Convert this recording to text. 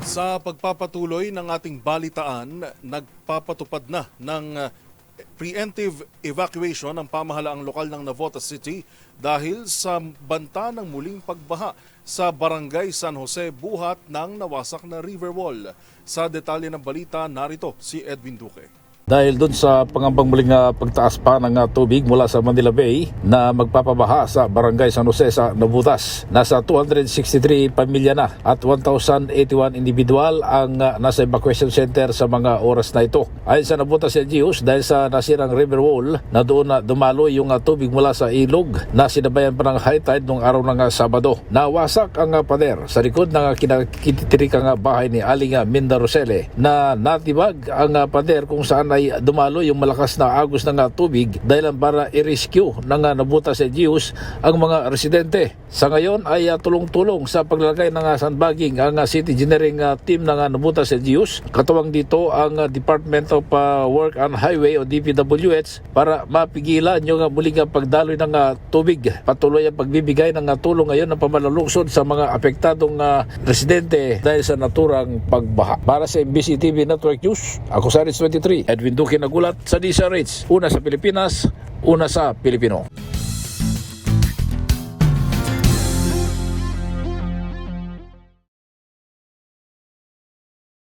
Sa pagpapatuloy ng ating balitaan, nagpapatupad na ng preemptive evacuation ang pamahalaang lokal ng Navotas City dahil sa banta ng muling pagbaha sa barangay San Jose buhat ng nawasak na river wall. Sa detalye ng balita, narito si Edwin Duque. Dahil doon sa pangambang muling pagtaas pa ng tubig mula sa Manila Bay na magpapabaha sa Barangay San Jose sa Navotas, nasa 263 pamilya na at 1,081 individual ang nasa evacuation center sa mga oras na ito. Ayon sa Navotas LGUs, dahil sa nasirang river wall na doon na dumalo yung tubig mula sa ilog na sinabayan pa ng high tide noong araw ng Sabado. Nawasak ang pader sa likod ng kinititirikang bahay ni Aling Minda Roselle na natibag ang pader kung saan ay dumalo yung malakas na agos ng tubig dahil para i-rescue ng Navotas LGUs ang mga residente. Sa ngayon ay tulong-tulong sa paglalagay ng sandbagging ang City Engineering team ng Navotas LGUs. Katuwang dito ang Department of Work and Highway o DPWH para mapigilan yung muling pagdaloy ng tubig. Patuloy ang pagbibigay ng tulong ngayon ng pamalalungsod sa mga apektadong residente dahil sa naturang pagbaha. Para sa MBC TV Network News, ako sa Rich 23, Edwin Duque nagulat sa DZRH. Una sa Pilipinas, una sa Pilipino.